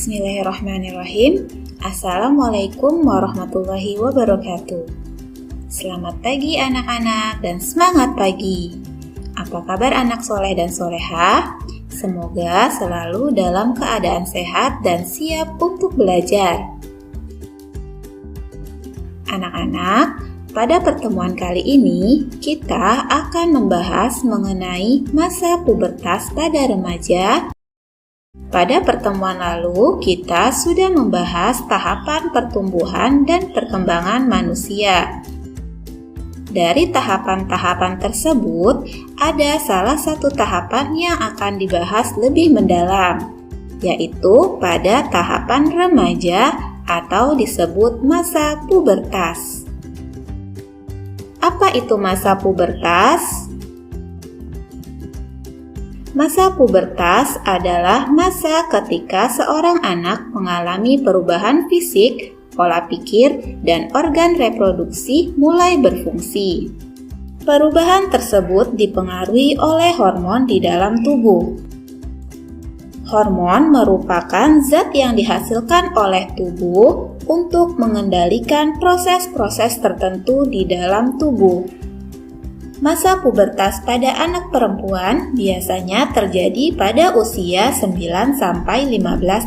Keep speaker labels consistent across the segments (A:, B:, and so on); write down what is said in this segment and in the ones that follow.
A: Bismillahirrahmanirrahim. Assalamualaikum warahmatullahi wabarakatuh. Selamat pagi anak-anak dan semangat pagi. Apa kabar anak soleh dan soleha? Semoga selalu dalam keadaan sehat dan siap untuk belajar. Anak-anak, pada pertemuan kali ini kita akan membahas mengenai masa pubertas pada remaja. Pada pertemuan lalu, kita sudah membahas tahapan pertumbuhan dan perkembangan manusia. Dari tahapan-tahapan tersebut, ada salah satu tahapan yang akan dibahas lebih mendalam, yaitu pada tahapan remaja atau disebut masa pubertas. Apa itu masa pubertas? Masa pubertas adalah masa ketika seorang anak mengalami perubahan fisik, pola pikir, dan organ reproduksi mulai berfungsi. Perubahan tersebut dipengaruhi oleh hormon di dalam tubuh. Hormon merupakan zat yang dihasilkan oleh tubuh untuk mengendalikan proses-proses tertentu di dalam tubuh. Masa pubertas pada anak perempuan biasanya terjadi pada usia 9-15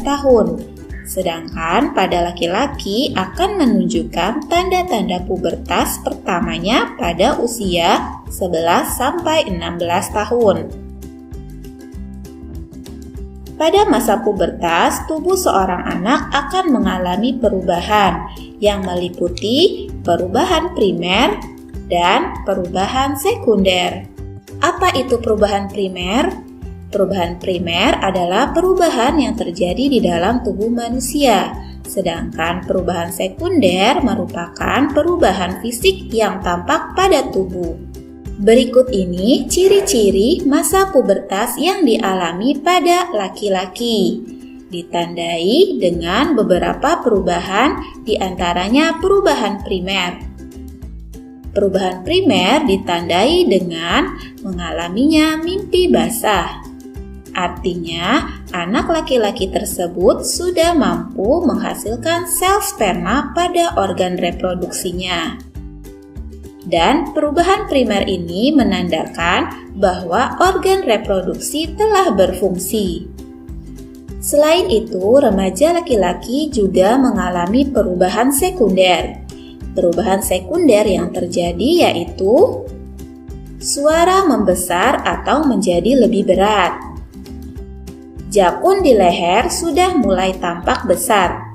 A: tahun. Sedangkan pada laki-laki akan menunjukkan tanda-tanda pubertas pertamanya pada usia 11-16 tahun. Pada masa pubertas, tubuh seorang anak akan mengalami perubahan yang meliputi perubahan primer dan perubahan sekunder. Apa itu perubahan primer? Perubahan primer adalah perubahan yang terjadi di dalam tubuh manusia, sedangkan perubahan sekunder merupakan perubahan fisik yang tampak pada tubuh. Berikut ini ciri-ciri masa pubertas yang dialami pada laki-laki. Ditandai dengan beberapa perubahan, diantaranya perubahan primer. Perubahan primer ditandai dengan mengalaminya mimpi basah. Artinya, anak laki-laki tersebut sudah mampu menghasilkan sel sperma pada organ reproduksinya. Dan perubahan primer ini menandakan bahwa organ reproduksi telah berfungsi. Selain itu, remaja laki-laki juga mengalami perubahan sekunder. Perubahan sekunder yang terjadi yaitu suara membesar atau menjadi lebih berat. Jakun di leher sudah mulai tampak besar.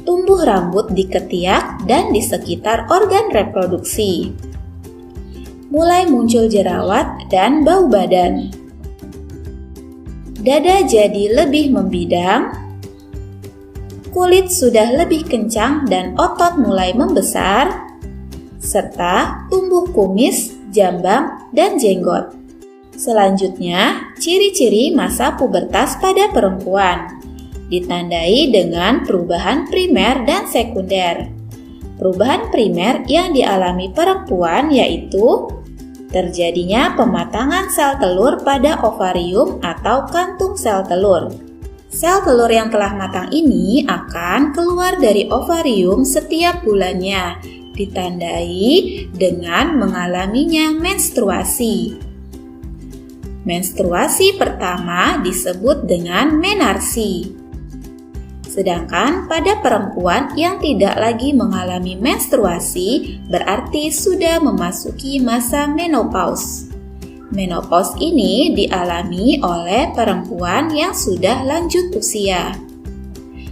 A: Tumbuh rambut di ketiak dan di sekitar organ reproduksi. Mulai muncul jerawat dan bau badan. Dada jadi lebih membidang. Kulit sudah lebih kencang dan otot mulai membesar, serta tumbuh kumis, jambang, dan jenggot. Selanjutnya, ciri-ciri masa pubertas pada perempuan ditandai dengan perubahan primer dan sekunder. Perubahan primer yang dialami perempuan yaitu terjadinya pematangan sel telur pada ovarium atau kantung sel telur. Sel telur yang telah matang ini akan keluar dari ovarium setiap bulannya, ditandai dengan mengalaminya menstruasi. Menstruasi pertama disebut dengan menarsi. Sedangkan pada perempuan yang tidak lagi mengalami menstruasi berarti sudah memasuki masa menopause. Menopause ini dialami oleh perempuan yang sudah lanjut usia.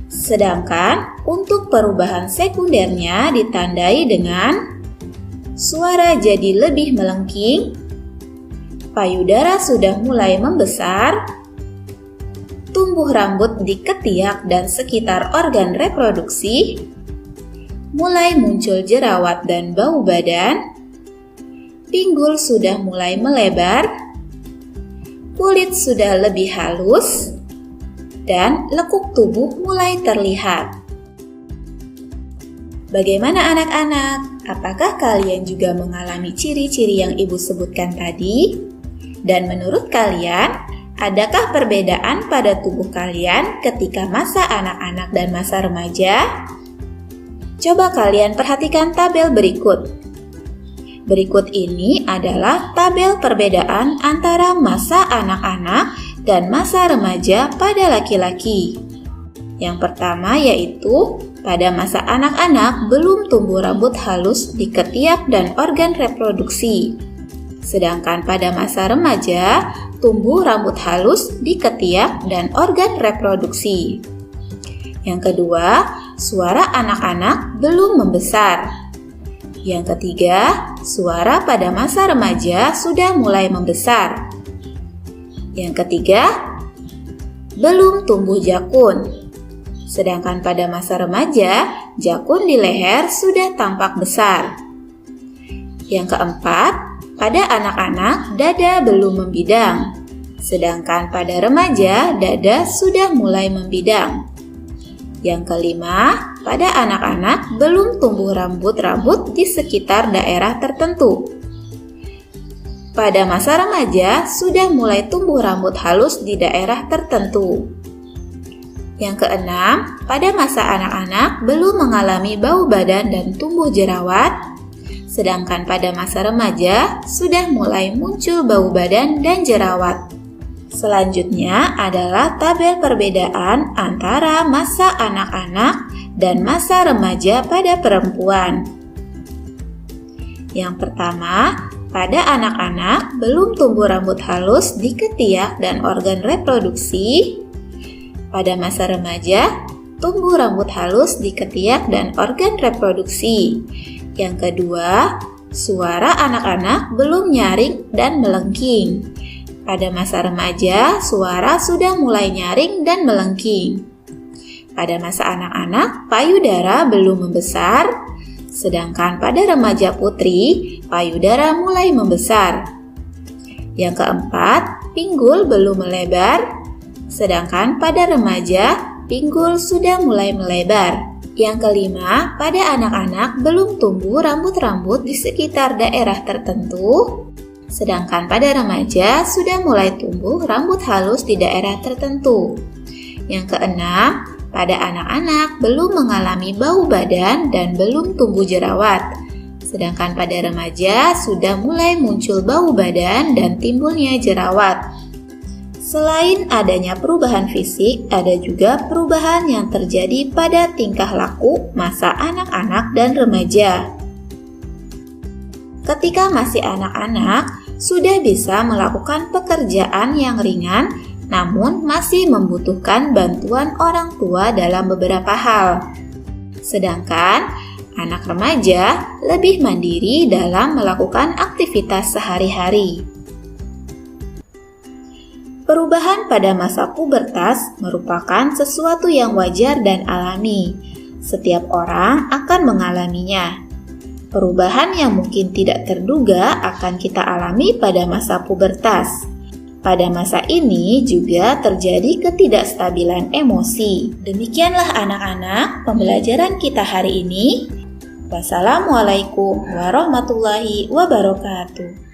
A: Sedangkan untuk perubahan sekundernya ditandai dengan suara jadi lebih melengking, payudara sudah mulai membesar, tumbuh rambut di ketiak dan sekitar organ reproduksi, mulai muncul jerawat dan bau badan, pinggul sudah mulai melebar, kulit sudah lebih halus, dan lekuk tubuh mulai terlihat. Bagaimana anak-anak? Apakah kalian juga mengalami ciri-ciri yang Ibu sebutkan tadi? Dan menurut kalian, Adakah perbedaan pada tubuh kalian ketika masa anak-anak dan masa remaja? Coba kalian perhatikan tabel berikut. Berikut ini adalah tabel perbedaan antara masa anak-anak dan masa remaja pada laki-laki. Yang pertama yaitu pada masa anak-anak belum tumbuh rambut halus di ketiak dan organ reproduksi. Sedangkan pada masa remaja, tumbuh rambut halus di ketiak dan organ reproduksi. Yang kedua, suara anak-anak belum membesar. Yang ketiga, suara pada masa remaja sudah mulai membesar. Yang ketiga, belum tumbuh jakun. Sedangkan pada masa remaja, jakun di leher sudah tampak besar. Yang keempat, pada anak-anak, dada belum membidang, sedangkan pada remaja, dada sudah mulai membidang. Yang kelima, pada anak-anak belum tumbuh rambut-rambut di sekitar daerah tertentu. Pada masa remaja, sudah mulai tumbuh rambut halus di daerah tertentu. Yang keenam, pada masa anak-anak belum mengalami bau badan dan tumbuh jerawat, sedangkan pada masa remaja sudah mulai muncul bau badan dan jerawat. Selanjutnya adalah tabel perbedaan antara masa anak-anak dan masa remaja pada perempuan. Yang pertama, pada anak-anak belum tumbuh rambut halus di ketiak dan organ reproduksi. Pada masa remaja, tumbuh rambut halus di ketiak dan organ reproduksi. Yang kedua, suara anak-anak belum nyaring dan melengking. Pada masa remaja, suara sudah mulai nyaring dan melengking. Pada masa anak-anak, payudara belum membesar, sedangkan pada remaja putri, payudara mulai membesar. Yang keempat, pinggul belum melebar, sedangkan pada remaja, pinggul sudah mulai melebar. Yang kelima, pada anak-anak belum tumbuh rambut-rambut di sekitar daerah tertentu, sedangkan pada remaja sudah mulai tumbuh rambut halus di daerah tertentu. Yang keenam, pada anak-anak belum mengalami bau badan dan belum tumbuh jerawat, sedangkan pada remaja sudah mulai muncul bau badan dan timbulnya jerawat. Selain adanya perubahan fisik, ada juga perubahan yang terjadi pada tingkah laku masa anak-anak dan remaja. Ketika masih anak-anak, sudah bisa melakukan pekerjaan yang ringan, namun masih membutuhkan bantuan orang tua dalam beberapa hal. Sedangkan anak remaja lebih mandiri dalam melakukan aktivitas sehari-hari. Perubahan pada masa pubertas merupakan sesuatu yang wajar dan alami. Setiap orang akan mengalaminya. Perubahan yang mungkin tidak terduga akan kita alami pada masa pubertas. Pada masa ini juga terjadi ketidakstabilan emosi. Demikianlah anak-anak pembelajaran kita hari ini. Wassalamualaikum warahmatullahi wabarakatuh.